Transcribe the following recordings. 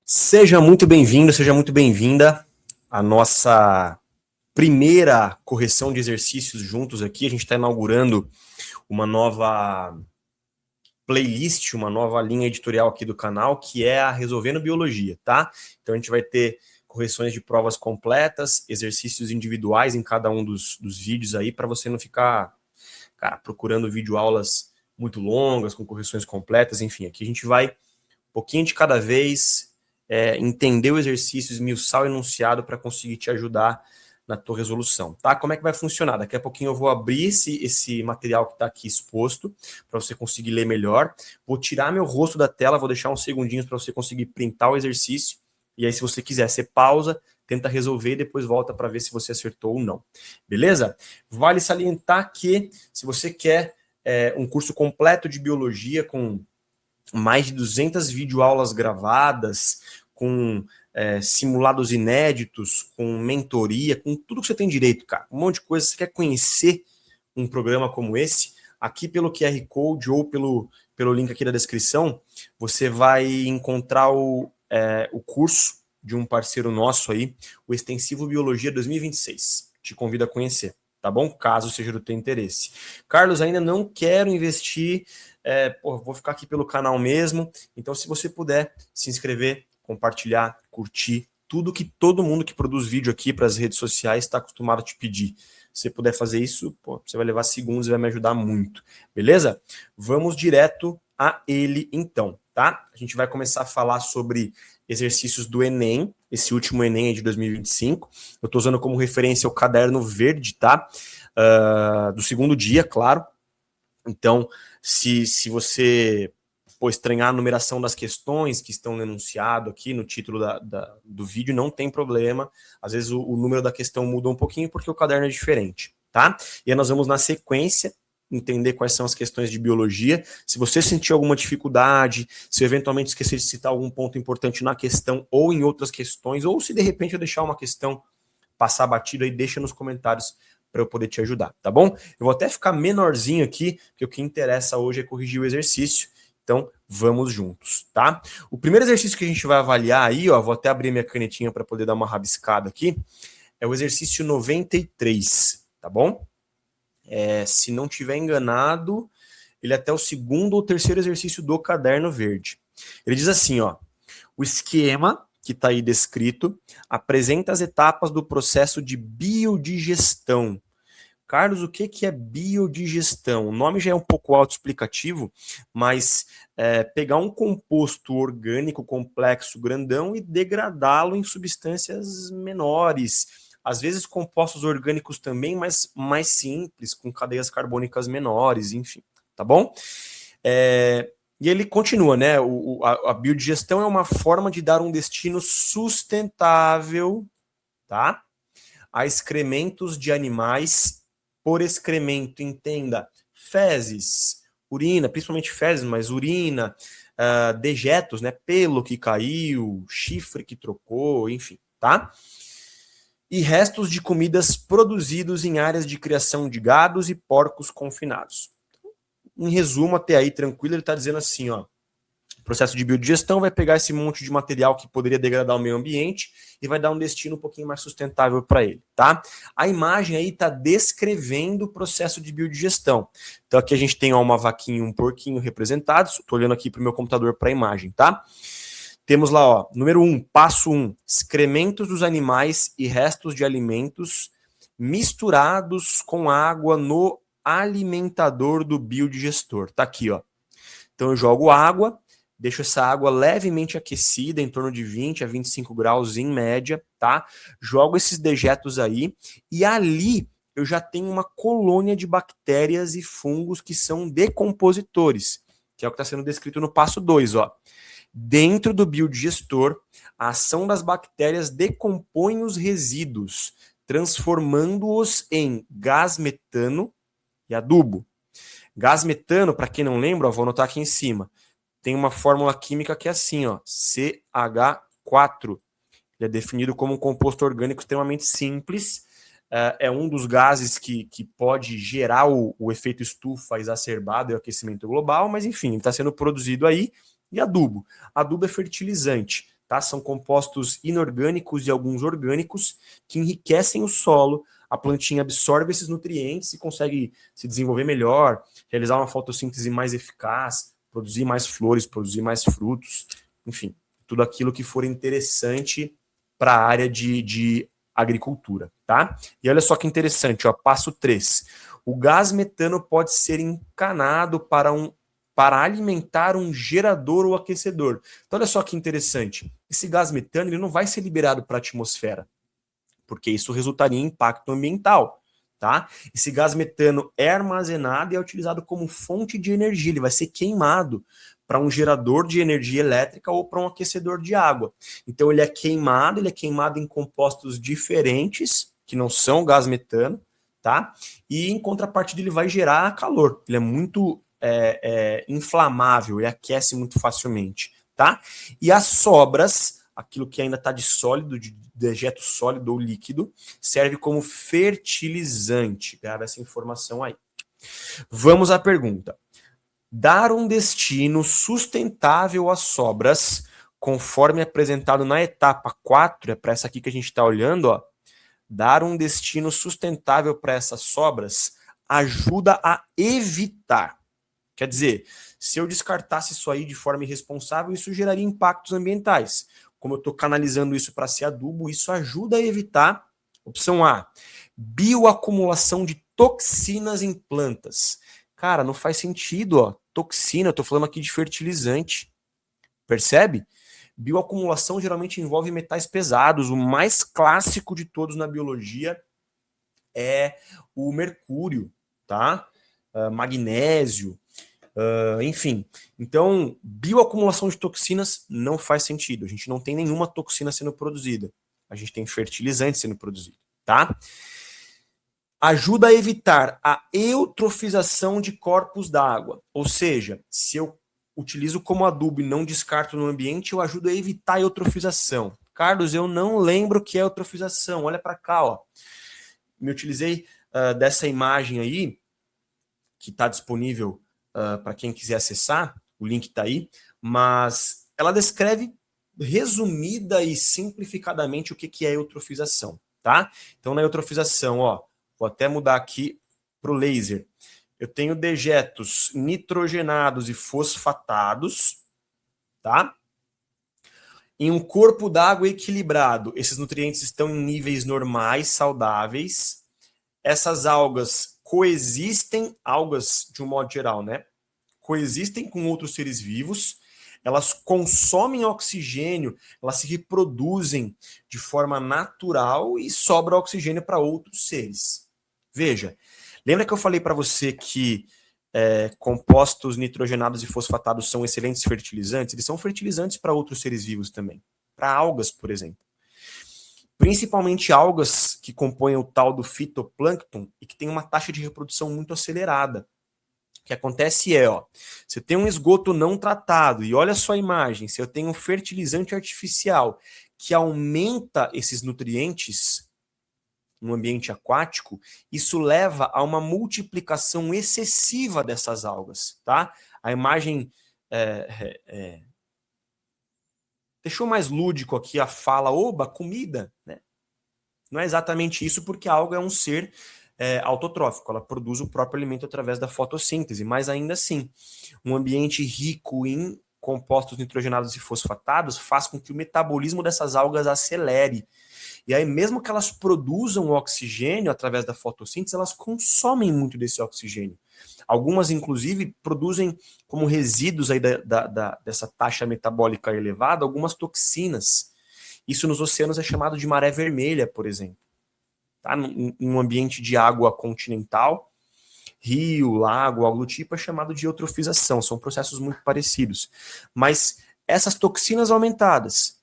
Seja muito bem-vindo, seja muito bem-vinda à nossa primeira correção de exercícios juntos aqui. A gente está inaugurando uma nova playlist, uma nova linha editorial aqui do canal, que é a Resolvendo Biologia, tá? Então a gente vai ter correções de provas completas, exercícios individuais em cada um dos vídeos aí, para você não ficar, cara, procurando videoaulas muito longas, com correções completas, enfim. Aqui a gente vai um pouquinho de cada vez, entender o exercício, esmiuçar o enunciado para conseguir te ajudar na tua resolução, tá? Como é que vai funcionar? Daqui a pouquinho eu vou abrir esse material que está aqui exposto, para você conseguir ler melhor. Vou tirar meu rosto da tela, vou deixar uns segundinhos para você conseguir printar o exercício, e aí se você quiser, você pausa, tenta resolver e depois volta para ver se você acertou ou não. Beleza? Vale salientar que, se você quer um curso completo de biologia com mais de 200 videoaulas gravadas, com simulados inéditos, com mentoria, com tudo que você tem direito, cara. Um monte de coisa. Você quer conhecer um programa como esse? Aqui pelo QR Code ou pelo link aqui da descrição, você vai encontrar o curso de um parceiro nosso aí, o Extensivo Biologia 2026. Te convido a conhecer, tá bom? Caso seja do teu interesse. Carlos, ainda não quero investir, vou ficar aqui pelo canal mesmo. Então, se você puder se inscrever, compartilhar, curtir, tudo que todo mundo que produz vídeo aqui para as redes sociais está acostumado a te pedir. Se você puder fazer isso, você vai levar segundos e vai me ajudar muito. Beleza? Vamos direto a ele então, tá? A gente vai começar a falar sobre exercícios do Enem, esse último Enem é de 2025. Eu estou usando como referência o caderno verde, tá? Do segundo dia, claro. Então, se você estranhar a numeração das questões que estão no enunciado aqui no título do vídeo, não tem problema. Às vezes o número da questão muda um pouquinho porque o caderno é diferente, tá? E aí nós vamos na sequência entender quais são as questões de biologia. Se você sentir alguma dificuldade, se eventualmente esquecer de citar algum ponto importante na questão ou em outras questões, ou se de repente eu deixar uma questão passar batido aí, deixa nos comentários para eu poder te ajudar, tá bom? Eu vou até ficar menorzinho aqui, porque o que interessa hoje é corrigir o exercício. Então, vamos juntos, tá? O primeiro exercício que a gente vai avaliar aí, ó, vou até abrir minha canetinha para poder dar uma rabiscada aqui, é o exercício 93, tá bom? Se não tiver enganado, ele é até o segundo ou terceiro exercício do caderno verde. Ele diz assim, ó, o esquema que está aí descrito apresenta as etapas do processo de biodigestão. Carlos, o que é biodigestão? O nome já é um pouco autoexplicativo, mas pegar um composto orgânico complexo grandão e degradá-lo em substâncias menores. Às vezes compostos orgânicos também, mas mais simples, com cadeias carbônicas menores, enfim, tá bom? E ele continua, né? A biodigestão é uma forma de dar um destino sustentável, tá? A excrementos de animais. Por excremento, entenda fezes, urina, principalmente fezes, mas urina, dejetos, né? Pelo que caiu, chifre que trocou, enfim, tá? E restos de comidas produzidos em áreas de criação de gados e porcos confinados. Em resumo, até aí, tranquilo, ele está dizendo assim, ó, o processo de biodigestão vai pegar esse monte de material que poderia degradar o meio ambiente e vai dar um destino um pouquinho mais sustentável para ele, tá? A imagem aí está descrevendo o processo de biodigestão. Então aqui a gente tem ó, uma vaquinha e um porquinho representados. Estou olhando aqui para o meu computador para a imagem, tá? Temos lá, ó, número 1, passo 1, excrementos dos animais e restos de alimentos misturados com água no alimentador do biodigestor. Tá aqui, ó. Então eu jogo água, deixo essa água levemente aquecida, em torno de 20 a 25 graus em média, tá? Jogo esses dejetos aí e ali eu já tenho uma colônia de bactérias e fungos que são decompositores, que é o que está sendo descrito no passo 2, ó. Dentro do biodigestor, a ação das bactérias decompõe os resíduos, transformando-os em gás metano e adubo. Gás metano, para quem não lembra, ó, vou anotar aqui em cima, tem uma fórmula química que é assim, ó, CH4. Ele é definido como um composto orgânico extremamente simples, é um dos gases que pode gerar o efeito estufa exacerbado e o aquecimento global, mas enfim, está sendo produzido aí. E adubo? Adubo é fertilizante, tá? São compostos inorgânicos e alguns orgânicos que enriquecem o solo. A plantinha absorve esses nutrientes e consegue se desenvolver melhor, realizar uma fotossíntese mais eficaz, produzir mais flores, produzir mais frutos, enfim, tudo aquilo que for interessante para a área de agricultura, tá? E olha só que interessante, ó, passo 3. O gás metano pode ser encanado para alimentar um gerador ou aquecedor. Então olha só que interessante, esse gás metano ele não vai ser liberado para a atmosfera, porque isso resultaria em impacto ambiental, tá? Esse gás metano é armazenado e é utilizado como fonte de energia, ele vai ser queimado para um gerador de energia elétrica ou para um aquecedor de água. Então ele é queimado em compostos diferentes, que não são gás metano, tá? E em contrapartida ele vai gerar calor, ele é muito inflamável, ele aquece muito facilmente, tá? E as sobras, aquilo que ainda está de sólido, de dejeto sólido ou líquido, serve como fertilizante. Grava essa informação aí. Vamos à pergunta. Dar um destino sustentável às sobras, conforme apresentado na etapa 4, é para essa aqui que a gente está olhando, ó. Dar um destino sustentável para essas sobras ajuda a evitar. Quer dizer, se eu descartasse isso aí de forma irresponsável, isso geraria impactos ambientais. Como eu estou canalizando isso para ser adubo, isso ajuda a evitar, opção A, bioacumulação de toxinas em plantas. Cara, não faz sentido, ó. Toxina, eu estou falando aqui de fertilizante. Percebe? Bioacumulação geralmente envolve metais pesados. O mais clássico de todos na biologia é o mercúrio, tá? Magnésio, enfim. Então, bioacumulação de toxinas não faz sentido. A gente não tem nenhuma toxina sendo produzida. A gente tem fertilizante sendo produzido, tá? Ajuda a evitar a eutrofização de corpos d'água. Ou seja, se eu utilizo como adubo e não descarto no ambiente, eu ajudo a evitar a eutrofização. Carlos, eu não lembro o que é eutrofização. Olha para cá, ó. Me utilizei dessa imagem aí, que está disponível para quem quiser acessar, o link está aí, mas ela descreve resumida e simplificadamente o que é eutrofização, tá? Então, na eutrofização, ó, vou até mudar aqui para o laser. Eu tenho dejetos nitrogenados e fosfatados, tá? Em um corpo d'água equilibrado, esses nutrientes estão em níveis normais, saudáveis. Essas algas coexistem, algas de um modo geral, né? Coexistem com outros seres vivos, elas consomem oxigênio, elas se reproduzem de forma natural e sobra oxigênio para outros seres. Veja, lembra que eu falei para você que compostos nitrogenados e fosfatados são excelentes fertilizantes? Eles são fertilizantes para outros seres vivos também, para algas, por exemplo. Principalmente algas que compõem o tal do fitoplâncton e que tem uma taxa de reprodução muito acelerada. O que acontece é, ó, você tem um esgoto não tratado, e olha só a imagem, se eu tenho um fertilizante artificial que aumenta esses nutrientes no ambiente aquático, isso leva a uma multiplicação excessiva dessas algas, tá? A imagem deixou mais lúdico aqui a fala, oba, comida, né? Não é exatamente isso, porque a alga é um ser autotrófico, ela produz o próprio alimento através da fotossíntese, mas ainda assim, um ambiente rico em compostos nitrogenados e fosfatados faz com que o metabolismo dessas algas acelere. E aí, mesmo que elas produzam oxigênio através da fotossíntese, elas consomem muito desse oxigênio. Algumas, inclusive, produzem como resíduos aí dessa taxa metabólica elevada, algumas toxinas. Isso nos oceanos é chamado de maré vermelha, por exemplo. Tá? Em um ambiente de água continental, rio, lago, algo do tipo, é chamado de eutrofização. São processos muito parecidos. Mas essas toxinas aumentadas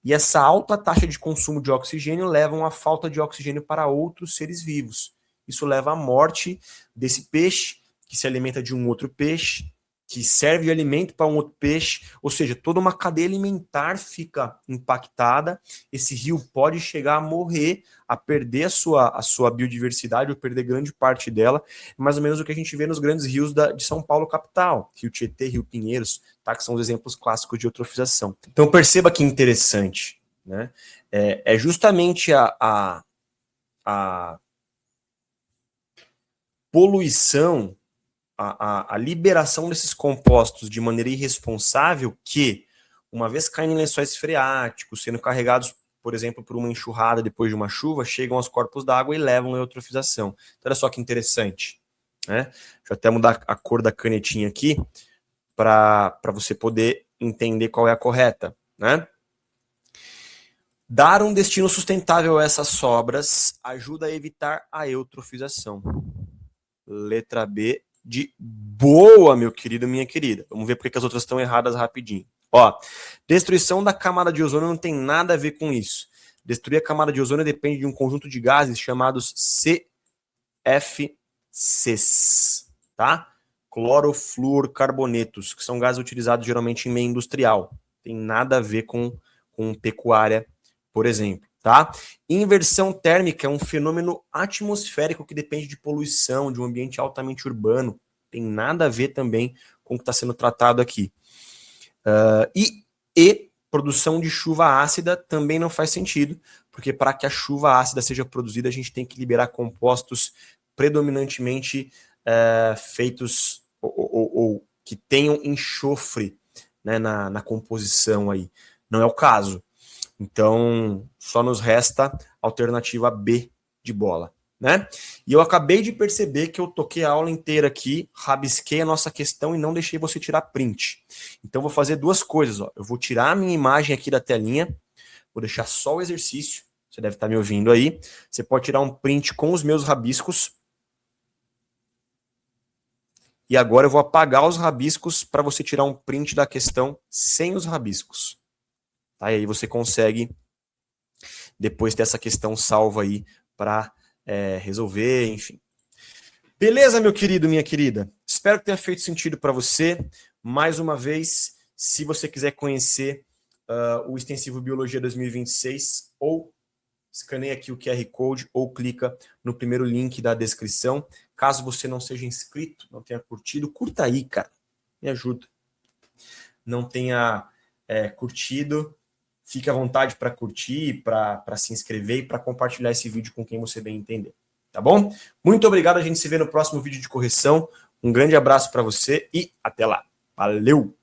e essa alta taxa de consumo de oxigênio levam à falta de oxigênio para outros seres vivos. Isso leva à morte desse peixe, que se alimenta de um outro peixe, que serve de alimento para um outro peixe, ou seja, toda uma cadeia alimentar fica impactada. Esse rio pode chegar a morrer, a perder a sua biodiversidade, ou perder grande parte dela, mais ou menos o que a gente vê nos grandes rios de São Paulo capital, Rio Tietê, Rio Pinheiros, tá? Que são os exemplos clássicos de eutrofização. Então perceba que interessante, né? É justamente a poluição, a liberação desses compostos de maneira irresponsável que, uma vez caindo em lençóis freáticos, sendo carregados, por exemplo, por uma enxurrada depois de uma chuva, chegam aos corpos d'água e levam a eutrofização. Então, olha só que interessante, né? Deixa eu até mudar a cor da canetinha aqui para você poder entender qual é a correta, né? Dar um destino sustentável a essas sobras ajuda a evitar a eutrofização. Letra B de boa, meu querido, minha querida. Vamos ver porque as outras estão erradas rapidinho. Ó, destruição da camada de ozônio não tem nada a ver com isso. Destruir a camada de ozônio depende de um conjunto de gases chamados CFCs, tá? Clorofluorcarbonetos, que são gases utilizados geralmente em meio industrial. Tem nada a ver com pecuária, por exemplo, tá? Inversão térmica é um fenômeno atmosférico que depende de poluição, de um ambiente altamente urbano. Tem nada a ver também com o que está sendo tratado aqui. E produção de chuva ácida também não faz sentido, porque para que a chuva ácida seja produzida, a gente tem que liberar compostos predominantemente feitos ou que tenham enxofre, né, na composição aí. Não é o caso. Então, só nos resta a alternativa B de bola, né? E eu acabei de perceber que eu toquei a aula inteira aqui, rabisquei a nossa questão e não deixei você tirar print. Então, vou fazer duas coisas, ó. Eu vou tirar a minha imagem aqui da telinha, vou deixar só o exercício, você deve estar me ouvindo aí. Você pode tirar um print com os meus rabiscos. E agora eu vou apagar os rabiscos para você tirar um print da questão sem os rabiscos. Tá? E aí você consegue depois ter essa questão salva aí para resolver, enfim. Beleza, meu querido, minha querida? Espero que tenha feito sentido para você. Mais uma vez, se você quiser conhecer o Extensivo Biologia 2026, ou escaneia aqui o QR Code ou clica no primeiro link da descrição. Caso você não seja inscrito, não tenha curtido, curta aí, cara. Me ajuda. Não tenha curtido, fique à vontade para curtir, para se inscrever e para compartilhar esse vídeo com quem você bem entender. Tá bom? Muito obrigado, a gente se vê no próximo vídeo de correção. Um grande abraço para você e até lá. Valeu!